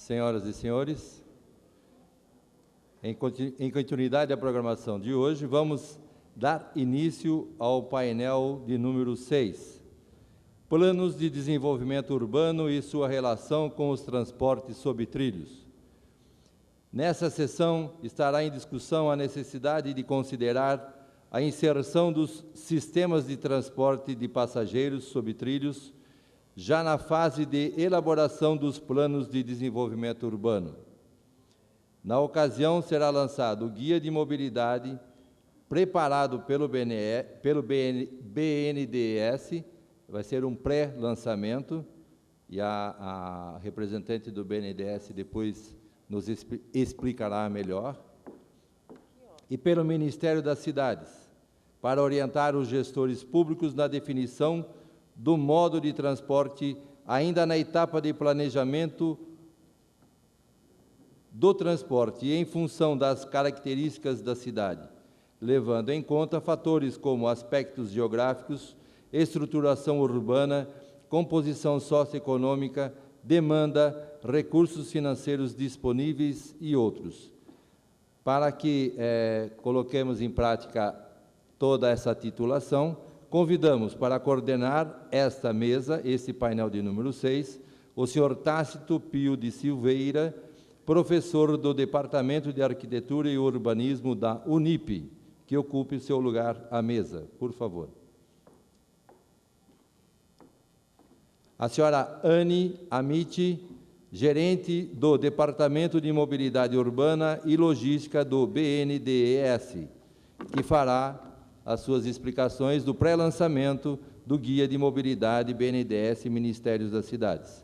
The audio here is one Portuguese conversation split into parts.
Senhoras e senhores, em continuidade à programação de hoje, vamos dar início ao painel de número 6, Planos de Desenvolvimento Urbano e sua relação com os transportes sob trilhos. Nessa sessão estará em discussão a necessidade de considerar a inserção dos sistemas de transporte de passageiros sob trilhos já na fase de elaboração dos planos de desenvolvimento urbano. Na ocasião, será lançado o Guia de Mobilidade, preparado pelo BNDES, vai ser um pré-lançamento, e a representante do BNDES depois nos explicará melhor, e pelo Ministério das Cidades, para orientar os gestores públicos na definição do modo de transporte, ainda na etapa de planejamento do transporte e em função das características da cidade, levando em conta fatores como aspectos geográficos, estruturação urbana, composição socioeconômica, demanda, recursos financeiros disponíveis e outros. Para que coloquemos em prática toda essa titulação, convidamos para coordenar esta mesa, esse painel de número 6, o senhor Tácito Pio de Silveira, professor do Departamento de Arquitetura e Urbanismo da Unip, que ocupe o seu lugar à mesa, por favor. A senhora Anne Amiti, gerente do Departamento de Mobilidade Urbana e Logística do BNDES, que fará as suas explicações do pré-lançamento do Guia de Mobilidade BNDES e Ministérios das Cidades.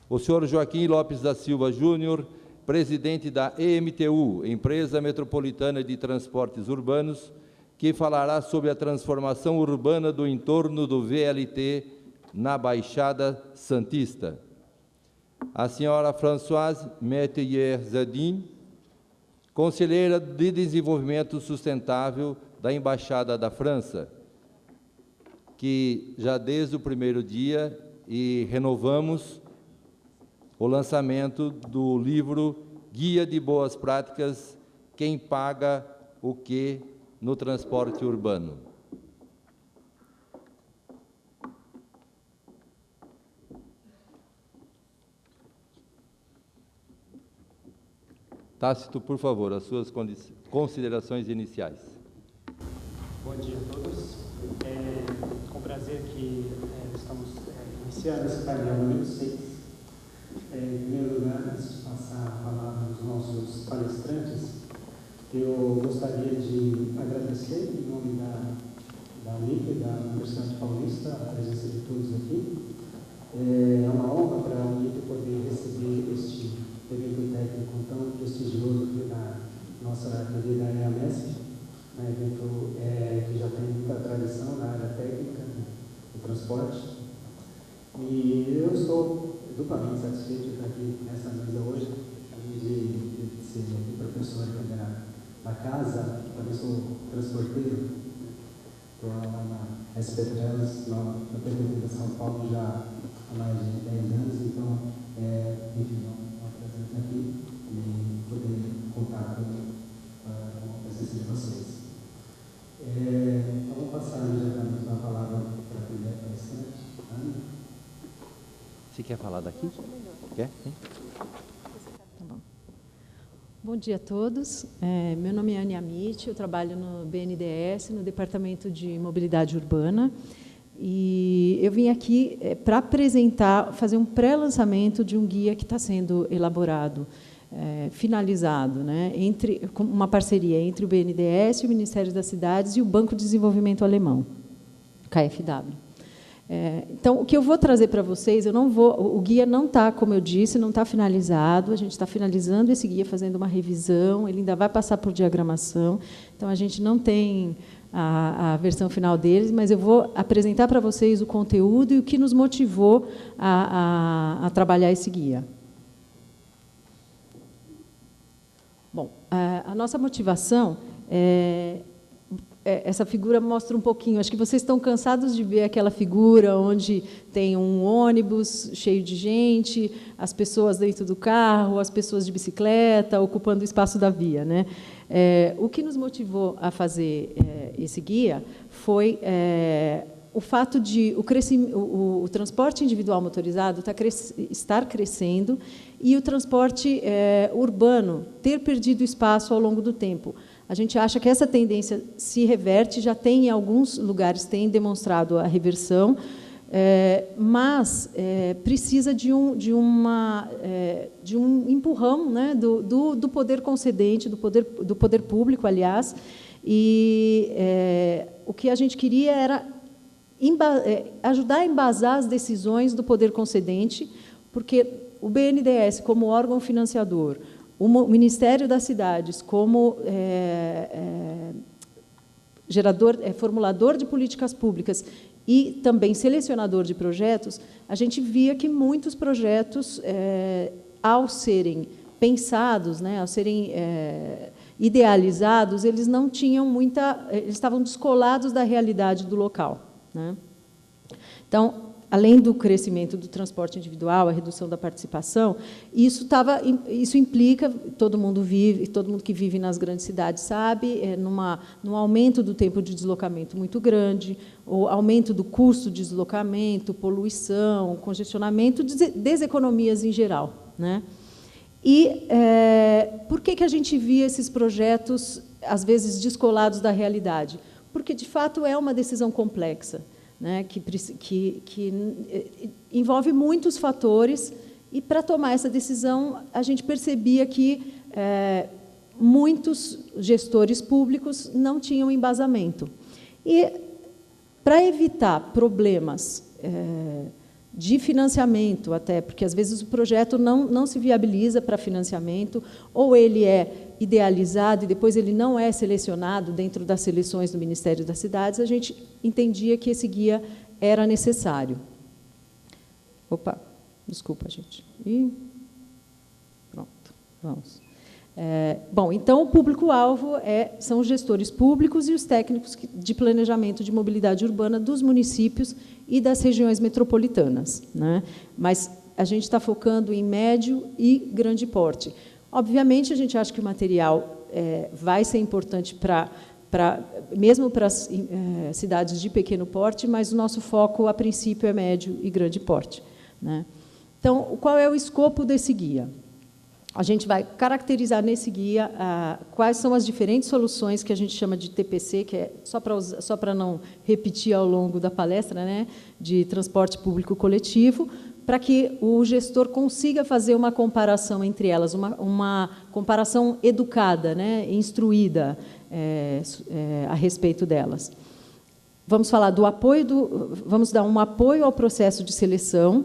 O senhor Joaquim Lopes da Silva Júnior, presidente da EMTU, Empresa Metropolitana de Transportes Urbanos, que falará sobre a transformação urbana do entorno do VLT na Baixada Santista. A senhora Françoise Métayer-Zadin, conselheira de Desenvolvimento Sustentável da Embaixada da França, que já desde o primeiro dia e renovamos o lançamento do livro Guia de Boas Práticas, Quem Paga o Quê no Transporte Urbano. Tácito, por favor, as suas considerações iniciais. Bom dia a todos. Com prazer que estamos iniciando esse painel número 6. Em primeiro lugar, antes de passar a palavra aos nossos palestrantes, eu gostaria de agradecer, em nome da UNIP, da Universidade Paulista, a presença de todos aqui. É uma honra para a UNIP poder receber este evento técnico tão prestigioso aqui na nossa querida EAMESP, um evento que já tem muita tradição na área técnica do transporte. E eu estou duplamente satisfeito de estar aqui nessa mesa hoje, além de ser professor aqui da casa, também sou transporteiro, estou lá na SP Trans, na Prefeitura de São Paulo já há mais de 10 anos, então, enfim, é um prazer estar aqui e poder contar com a presença de vocês. Então, vou passar imediatamente a palavra para a primeira palestrante, Ana. Você quer falar daqui? Quer? Sim. Tá bom. Bom dia a todos. Meu nome é Anne Amiti, eu trabalho no BNDES, no Departamento de Mobilidade Urbana, e eu vim aqui para apresentar, fazer um pré-lançamento de um guia que está sendo elaborado, finalizado, né, com uma parceria entre o BNDES, o Ministério das Cidades e o Banco de Desenvolvimento Alemão, KfW. Então, o que eu vou trazer para vocês, o guia não está, como eu disse, não está finalizado, a gente está finalizando esse guia, fazendo uma revisão, ele ainda vai passar por diagramação, então a gente não tem a versão final deles, mas eu vou apresentar para vocês o conteúdo e o que nos motivou a trabalhar esse guia. Bom, a nossa motivação essa figura mostra um pouquinho. Acho que vocês estão cansados de ver aquela figura onde tem um ônibus cheio de gente, as pessoas dentro do carro, as pessoas de bicicleta, ocupando o espaço da via, né? O que nos motivou a fazer esse guia foi o fato de o transporte individual motorizado estar crescendo e o transporte urbano ter perdido espaço ao longo do tempo. A gente acha que essa tendência se reverte, já tem em alguns lugares, tem demonstrado a reversão, mas precisa de um empurrão, né, do poder concedente, do poder público, aliás, e o que a gente queria era ajudar a embasar as decisões do poder concedente, porque o BNDES, como órgão financiador, o Ministério das Cidades, como formulador de políticas públicas e também selecionador de projetos, a gente via que muitos projetos, ao serem pensados, né, ao serem idealizados, eles não tinham eles estavam descolados da realidade do local, né? Então, além do crescimento do transporte individual, a redução da participação, isso implica, todo mundo que vive nas grandes cidades sabe, num aumento do tempo de deslocamento muito grande, o aumento do custo de deslocamento, poluição, congestionamento, deseconomias em geral, né? E por que a gente via esses projetos, às vezes, descolados da realidade? Porque, de fato, é uma decisão complexa, né, que envolve muitos fatores, e, para tomar essa decisão, a gente percebia que muitos gestores públicos não tinham embasamento. E, para evitar problemas de financiamento, até, porque, às vezes, o projeto não se viabiliza para financiamento, ou ele é idealizado e depois ele não é selecionado dentro das seleções do Ministério das Cidades, a gente entendia que esse guia era necessário. Opa, desculpa, gente. E pronto, vamos. Bom, então, o público-alvo são os gestores públicos e os técnicos de planejamento de mobilidade urbana dos municípios e das regiões metropolitanas, né? Mas a gente está focando em médio e grande porte. Obviamente, a gente acha que o material vai ser importante mesmo para as cidades de pequeno porte, mas o nosso foco, a princípio, é médio e grande porte, né? Então, qual é o escopo desse guia? A gente vai caracterizar nesse guia quais são as diferentes soluções que a gente chama de TPC, que é, só para não repetir ao longo da palestra, né, de transporte público coletivo, para que o gestor consiga fazer uma comparação entre elas, uma comparação educada, né, instruída a respeito delas. Vamos falar do apoio, vamos dar um apoio ao processo de seleção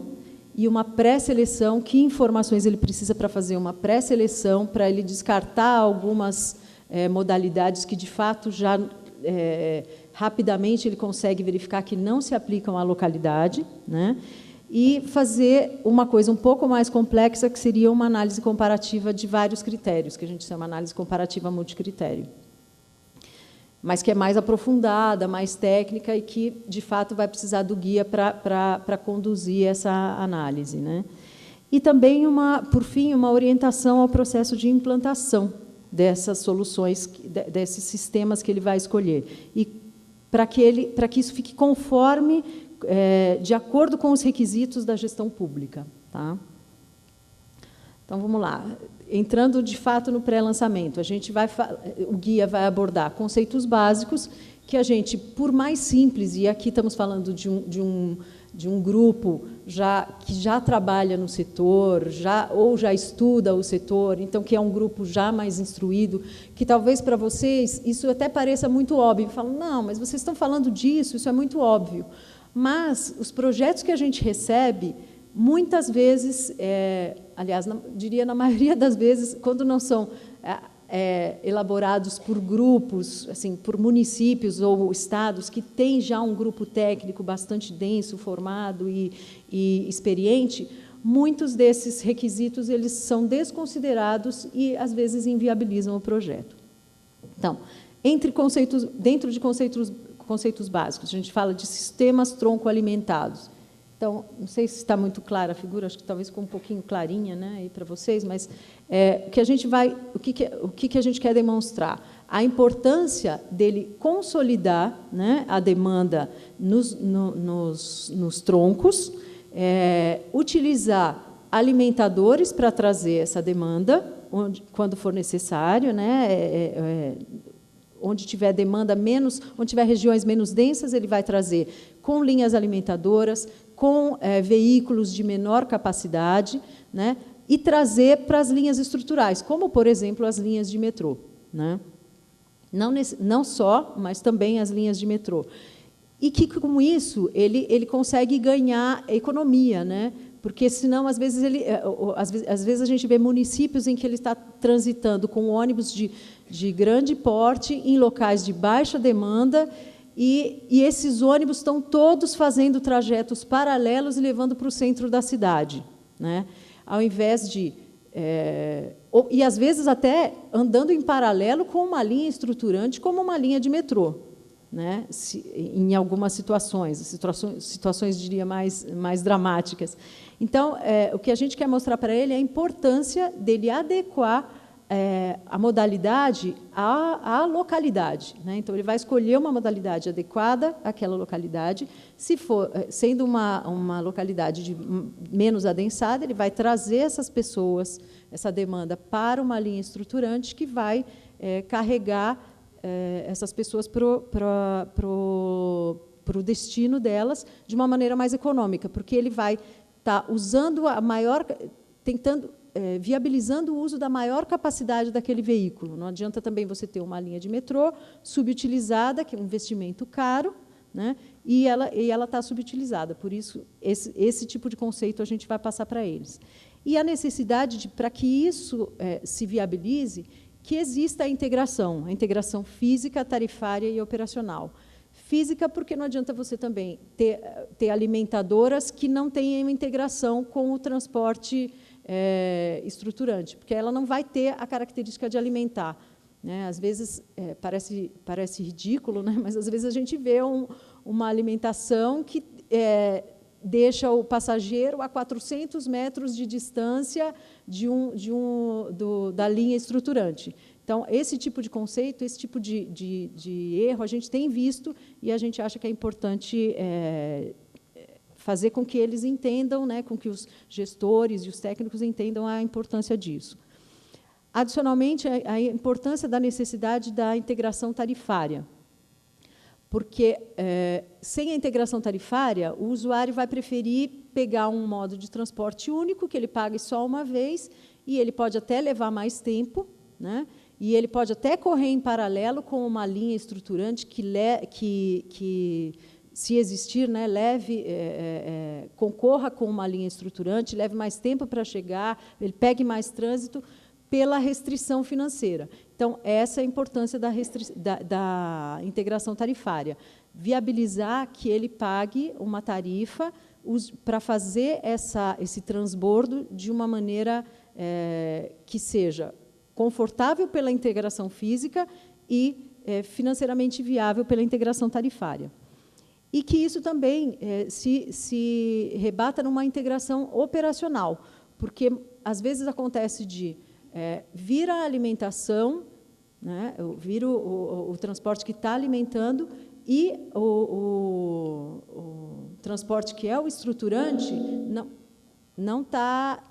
e uma pré-seleção, que informações ele precisa para fazer uma pré-seleção, para ele descartar algumas modalidades que, de fato, já rapidamente ele consegue verificar que não se aplicam à localidade, né? E fazer uma coisa um pouco mais complexa, que seria uma análise comparativa de vários critérios, que a gente chama análise comparativa multicritério, mas que é mais aprofundada, mais técnica e que, de fato, vai precisar do guia para conduzir essa análise, né? E também, por fim, uma orientação ao processo de implantação dessas soluções, desses sistemas que ele vai escolher, e para que isso fique conforme, de acordo com os requisitos da gestão pública, tá? Então, vamos lá. Entrando, de fato, no pré-lançamento, o guia vai abordar conceitos básicos que a gente, por mais simples, e aqui estamos falando de um grupo que já trabalha no setor, ou já estuda o setor, então, que é um grupo já mais instruído, que talvez para vocês isso até pareça muito óbvio. Falam, não, mas vocês estão falando disso, isso é muito óbvio. Mas os projetos que a gente recebe, muitas vezes, aliás, diria na maioria das vezes, quando não são elaborados por grupos, assim, por municípios ou estados que têm já um grupo técnico bastante denso, formado e experiente, muitos desses requisitos eles são desconsiderados e, às vezes, inviabilizam o projeto. Então, dentro de conceitos básicos. A gente fala de sistemas tronco-alimentados. Então, não sei se está muito clara a figura, acho que talvez ficou um pouquinho clarinha, né, aí para vocês, mas o que a gente quer demonstrar? A importância dele consolidar, né, a demanda nos troncos, utilizar alimentadores para trazer essa demanda, quando for necessário, né, onde tiver demanda menos, onde tiver regiões menos densas, ele vai trazer com linhas alimentadoras, com veículos de menor capacidade, né, e trazer para as linhas estruturais, como, por exemplo, as linhas de metrô, né? Não só, mas também as linhas de metrô. E que, com isso, ele consegue ganhar economia, né? Porque, senão, às vezes a gente vê municípios em que ele está transitando com ônibus de grande porte em locais de baixa demanda, e esses ônibus estão todos fazendo trajetos paralelos e levando para o centro da cidade, né? Ao invés de... e, às vezes, até andando em paralelo com uma linha estruturante, como uma linha de metrô, né? Em algumas situações, diria, mais dramáticas. Então, o que a gente quer mostrar para ele é a importância dele adequar a modalidade à localidade, né? Então, ele vai escolher uma modalidade adequada àquela localidade. Se for, sendo uma localidade menos adensada, ele vai trazer essas pessoas, essa demanda, para uma linha estruturante que vai carregar essas pessoas para o destino delas de uma maneira mais econômica, porque ele vai estar usando viabilizando o uso da maior capacidade daquele veículo. Não adianta também você ter uma linha de metrô subutilizada, que é um investimento caro, né? E ela está subutilizada. Por isso, esse tipo de conceito a gente vai passar para eles. E a necessidade para que isso se viabilize, que exista a integração física, tarifária e operacional. Física, porque não adianta você também ter alimentadoras que não tenham integração com o transporte estruturante, porque ela não vai ter a característica de alimentar, né? Às vezes, parece ridículo, né? Mas, às vezes, a gente vê uma alimentação que deixa o passageiro a 400 metros de distância da linha estruturante. Então, esse tipo de conceito, esse tipo de erro, a gente tem visto e a gente acha que é importante fazer com que eles entendam, né, com que os gestores e os técnicos entendam a importância disso. Adicionalmente, a importância da necessidade da integração tarifária, porque, sem a integração tarifária, o usuário vai preferir pegar um modo de transporte único, que ele pague só uma vez, e ele pode até levar mais tempo, né? E ele pode até correr em paralelo com uma linha estruturante que se existir, né, concorra com uma linha estruturante, leve mais tempo para chegar, ele pegue mais trânsito pela restrição financeira. Então, essa é a importância da integração tarifária. Viabilizar que ele pague uma tarifa para fazer esse transbordo de uma maneira que seja confortável pela integração física e financeiramente viável pela integração tarifária. E que isso também se rebata numa integração operacional, porque, às vezes, acontece de vir a alimentação, né, vir o transporte que está alimentando e o transporte que é o estruturante não está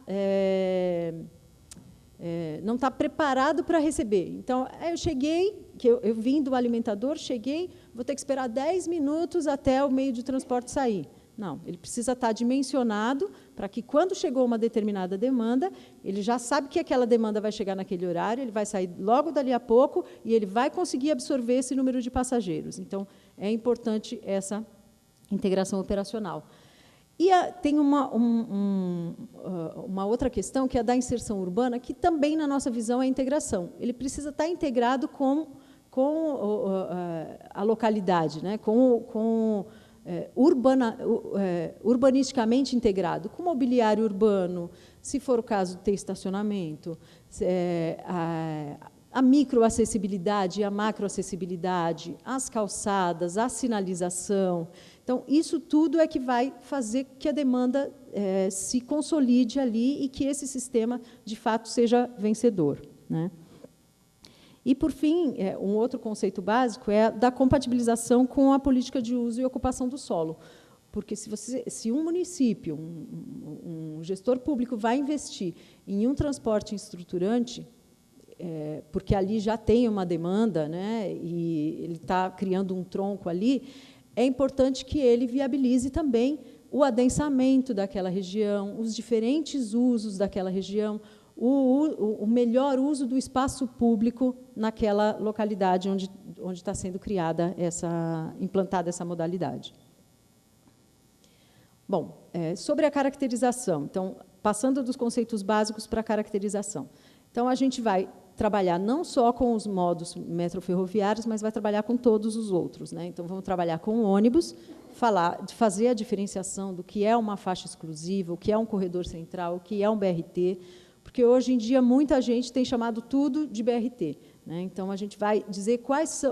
preparado para receber. Então, eu cheguei, eu vim do alimentador, cheguei, vou ter que esperar 10 minutos até o meio de transporte sair. Não, ele precisa estar dimensionado para que, quando chegou uma determinada demanda, ele já sabe que aquela demanda vai chegar naquele horário, ele vai sair logo dali a pouco e ele vai conseguir absorver esse número de passageiros. Então, é importante essa integração operacional. E tem uma outra questão, que é a da inserção urbana, que também, na nossa visão, é integração. Ele precisa estar integrado com a localidade, né? Urbanisticamente integrado, com mobiliário urbano, se for o caso, ter estacionamento, a microacessibilidade e a macroacessibilidade, as calçadas, a sinalização. Então, isso tudo é que vai fazer que a demanda se consolide ali e que esse sistema, de fato, seja vencedor, né? E, por fim, um outro conceito básico é da compatibilização com a política de uso e ocupação do solo. Porque se um município, um gestor público vai investir em um transporte estruturante, porque ali já tem uma demanda, né, e ele está criando um tronco ali, é importante que ele viabilize também o adensamento daquela região, os diferentes usos daquela região, o melhor uso do espaço público naquela localidade onde está sendo criada implantada essa modalidade. Bom, sobre a caracterização, então, passando dos conceitos básicos para a caracterização. Então, a gente vai trabalhar não só com os modos metroferroviários, mas vai trabalhar com todos os outros, né? Então, vamos trabalhar com o ônibus, fazer a diferenciação do que é uma faixa exclusiva, o que é um corredor central, o que é um BRT, porque hoje em dia muita gente tem chamado tudo de BRT, né? Então, a gente vai dizer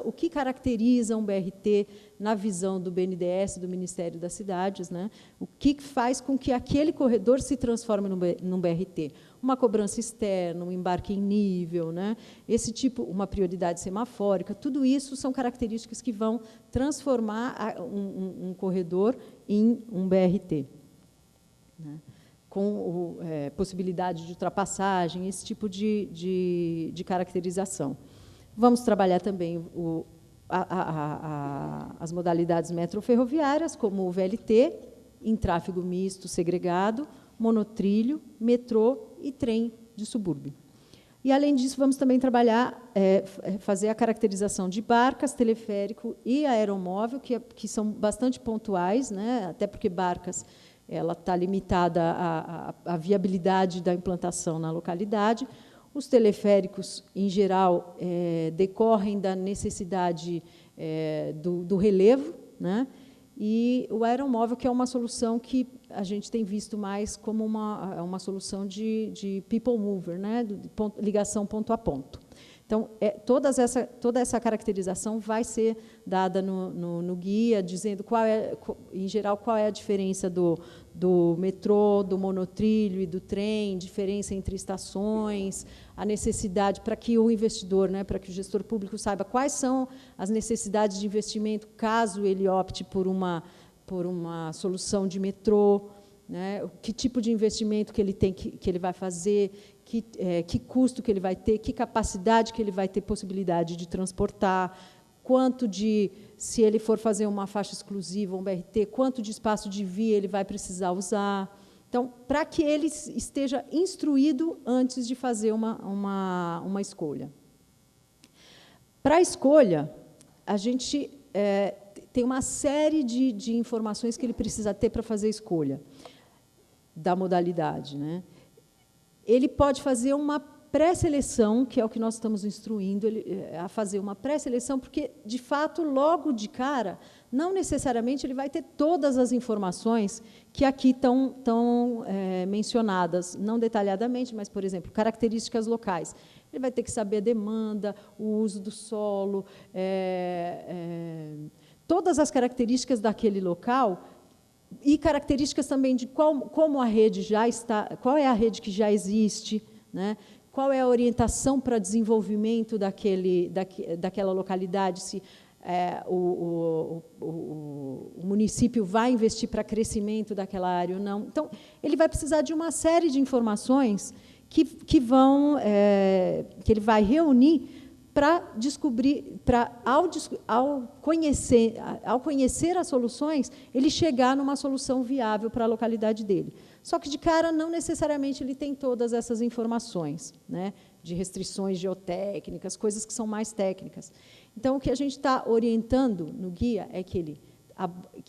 o que caracteriza um BRT na visão do BNDES, do Ministério das Cidades, né? O que faz com que aquele corredor se transforme num BRT. Uma cobrança externa, um embarque em nível, né? Esse tipo, uma prioridade semafórica, tudo isso são características que vão transformar um corredor em um BRT, né? Com possibilidade de ultrapassagem, esse tipo de caracterização. Vamos trabalhar também as modalidades metroferroviárias, como o VLT, em tráfego misto segregado, monotrilho, metrô e trem de subúrbio. E, além disso, vamos também trabalhar, fazer a caracterização de barcas, teleférico e aeromóvel, que são bastante pontuais, né? Até porque barcas ela está limitada à viabilidade da implantação na localidade. Os teleféricos, em geral, decorrem da necessidade do relevo, né? E o aeromóvel, que é uma solução que a gente tem visto mais como uma solução de people mover, né? Ligação ponto a ponto. Então, toda essa caracterização vai ser dada no guia, dizendo, em geral, qual é a diferença do metrô, do monotrilho e do trem, diferença entre estações, a necessidade para que o investidor, né, para que o gestor público saiba quais são as necessidades de investimento, caso ele opte por uma solução de metrô, né, que tipo de investimento que ele tem que ele vai fazer, que custo que ele vai ter, que capacidade que ele vai ter possibilidade de transportar, se ele for fazer uma faixa exclusiva, um BRT, quanto de espaço de via ele vai precisar usar. Então, para que ele esteja instruído antes de fazer uma escolha. Para a escolha, a gente tem uma série de informações que ele precisa ter para fazer a escolha da modalidade, né? Ele pode fazer uma pré-seleção, que é o que nós estamos instruindo a fazer uma pré-seleção, porque, de fato, logo de cara, não necessariamente ele vai ter todas as informações que aqui estão mencionadas, não detalhadamente, mas, por exemplo, características locais. Ele vai ter que saber a demanda, o uso do solo, todas as características daquele local, e características também de como a rede já está, qual é a rede que já existe, né? Qual é a orientação para desenvolvimento daquela localidade, se o município vai investir para crescimento daquela área ou não. Então, ele vai precisar de uma série de informações que ele vai reunir para descobrir, ao conhecer as soluções, ele chegar numa solução viável para a localidade dele. Só que, de cara, não necessariamente ele tem todas essas informações, né, de restrições geotécnicas, coisas que são mais técnicas. Então, o que a gente está orientando no guia é que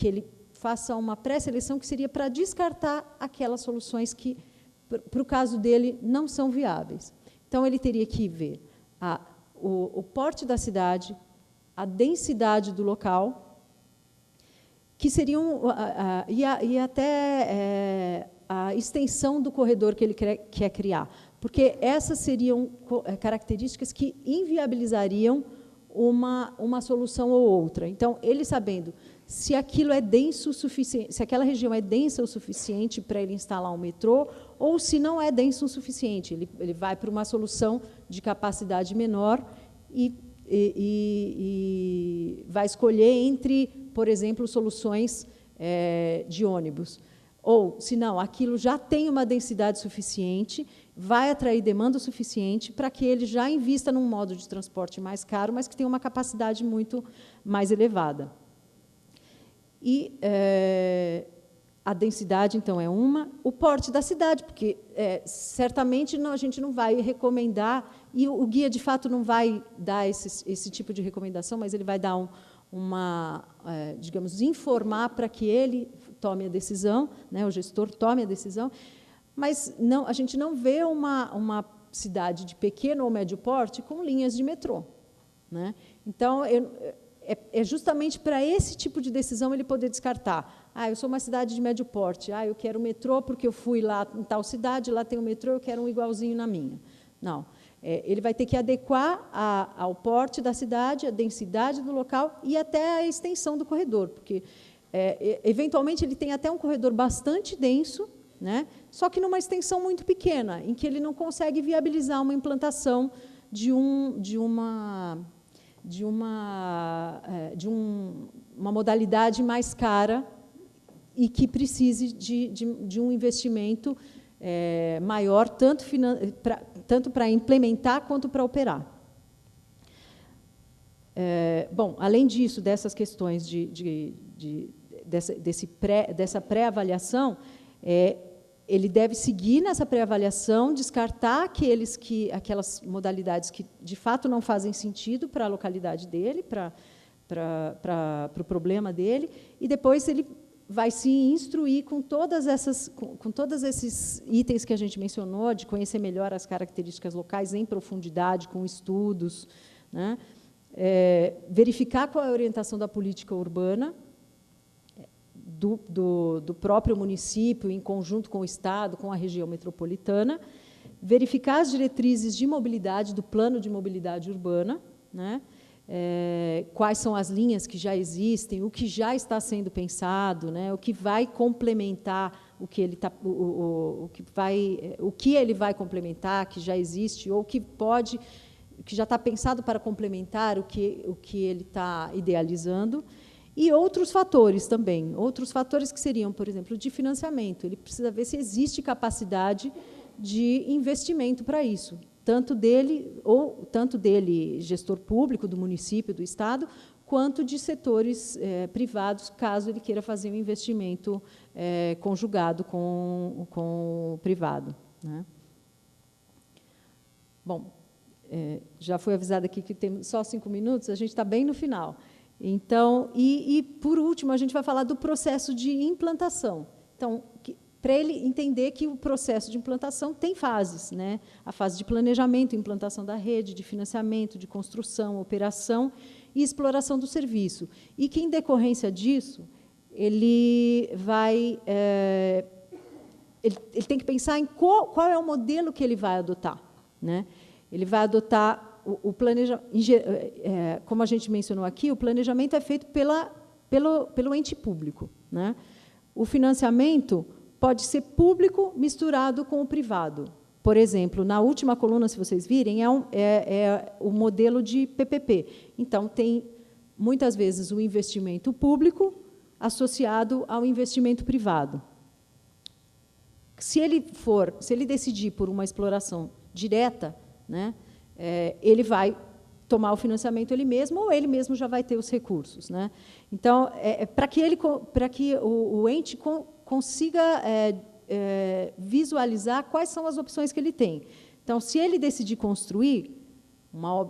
ele faça uma pré-seleção que seria para descartar aquelas soluções que, para o caso dele, não são viáveis. Então, ele teria que ver o porte da cidade, a densidade do local, que seriam e até a extensão do corredor que ele quer criar, porque essas seriam características que inviabilizariam uma solução ou outra. Então, ele sabendo se aquilo é denso o suficiente, se aquela região é densa o suficiente para ele instalar um metrô, ou se não é denso o suficiente, ele vai para uma solução de capacidade menor e vai escolher entre, por exemplo, soluções de ônibus. Ou, se não, aquilo já tem uma densidade suficiente, vai atrair demanda suficiente para que ele já invista num modo de transporte mais caro, mas que tenha uma capacidade muito mais elevada. E a densidade, então, é uma. O porte da cidade, porque certamente a gente não vai recomendar, e o guia, de fato, não vai dar esse tipo de recomendação, mas ele vai dar digamos, informar para que ele tome a decisão, né, o gestor tome a decisão, mas não, a gente não vê uma cidade de pequeno ou médio porte com linhas de metrô, né? Então, é justamente para esse tipo de decisão ele poder descartar. Eu sou uma cidade de médio porte, eu quero metrô porque eu fui lá em tal cidade, lá tem um metrô, eu quero um igualzinho na minha. Não. Ele vai ter que adequar ao porte da cidade, a densidade do local e até a extensão do corredor, porque, eventualmente, ele tem até um corredor bastante denso, né, só que numa extensão muito pequena, em que ele não consegue viabilizar uma implantação de uma modalidade mais cara e que precise de um investimento maior, tanto para implementar quanto para operar. Bom, além disso, dessas questões dessa pré-avaliação, ele deve seguir nessa pré-avaliação, descartar aquelas modalidades que, de fato, não fazem sentido para a localidade dele, para o problema dele, e depois ele vai se instruir com todos esses itens que a gente mencionou, de conhecer melhor as características locais em profundidade, com estudos, né? Verificar qual é a orientação da política urbana, do próprio município, em conjunto com o Estado, com a região metropolitana, verificar as diretrizes de mobilidade, do plano de mobilidade urbana, né? Quais são as linhas que já existem, o que já está sendo pensado, né? O que vai complementar o que ele vai complementar, que já existe, ou que já está pensado para complementar o que ele está idealizando. E outros fatores também, outros fatores que seriam, por exemplo, de financiamento. Ele precisa ver se existe capacidade de investimento para isso, tanto dele, gestor público, do município, do Estado, quanto de setores privados, caso ele queira fazer um investimento conjugado com o privado, né? Bom, já foi avisado aqui que temos só 5 minutos, a gente está bem no final. Então, por último, a gente vai falar do processo de implantação. Então, para ele entender que o processo de implantação tem fases, né? A fase de planejamento, implantação da rede, de financiamento, de construção, operação e exploração do serviço. E que, em decorrência disso, ele tem que pensar em qual é o modelo que ele vai adotar, né? Ele vai adotar o planejamento, como a gente mencionou aqui, o planejamento é feito pelo ente público, né? O financiamento pode ser público misturado com o privado. Por exemplo, na última coluna, se vocês virem, é o modelo de PPP. Então, tem, muitas vezes, o investimento público associado ao investimento privado. Se ele decidir por uma exploração direta, né, ele vai tomar o financiamento ele mesmo, ou ele mesmo já vai ter os recursos, né? Então, para que o ente consiga visualizar quais são as opções que ele tem. Então, se ele decidir construir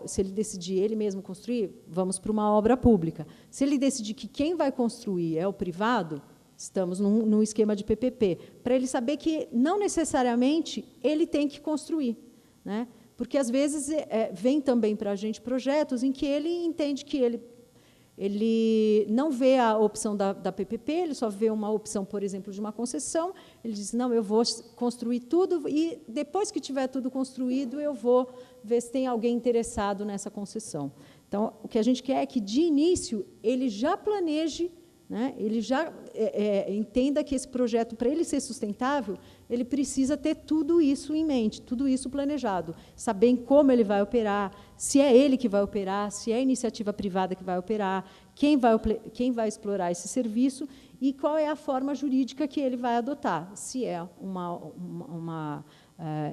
se ele decidir ele mesmo construir, vamos para uma obra pública. Se ele decidir que quem vai construir é o privado, estamos num esquema de PPP, para ele saber que não necessariamente ele tem que construir, né? Porque, às vezes, vem também para a gente projetos em que ele entende que ele não vê a opção da PPP, ele só vê uma opção, por exemplo, de uma concessão, ele diz, não, eu vou construir tudo e, depois que tiver tudo construído, eu vou ver se tem alguém interessado nessa concessão. Então, o que a gente quer é que, de início, ele já planeje, né, ele já entenda que esse projeto, para ele ser sustentável, ele precisa ter tudo isso em mente, tudo isso planejado, saber como ele vai operar, se é ele que vai operar, se é a iniciativa privada que vai operar, quem vai explorar esse serviço e qual é a forma jurídica que ele vai adotar, se é uma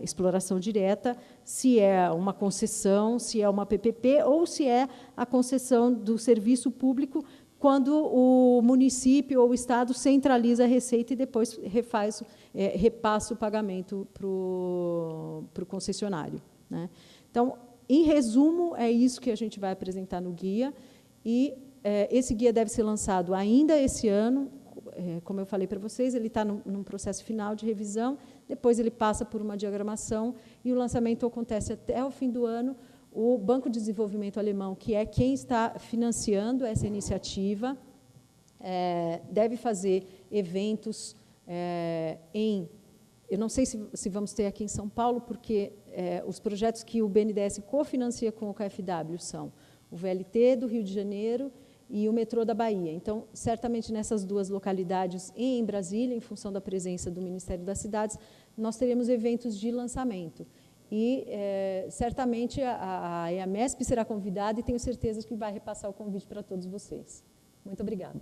exploração direta, se é uma concessão, se é uma PPP ou se é a concessão do serviço público, quando o município ou o Estado centraliza a receita e depois repassa o pagamento para o concessionário, né? Então, em resumo, é isso que a gente vai apresentar no guia, e esse guia deve ser lançado ainda esse ano. Como eu falei para vocês, ele está num processo final de revisão, depois ele passa por uma diagramação, e o lançamento acontece até o fim do ano. O Banco de Desenvolvimento Alemão, que é quem está financiando essa iniciativa, deve fazer eventos eu não sei se vamos ter aqui em São Paulo, porque os projetos que o BNDES cofinancia com o KfW são o VLT do Rio de Janeiro e o metrô da Bahia. Então, certamente, nessas duas localidades e em Brasília, em função da presença do Ministério das Cidades, nós teremos eventos de lançamento. E, certamente, a EAMESP será convidada e tenho certeza que vai repassar o convite para todos vocês. Muito obrigada.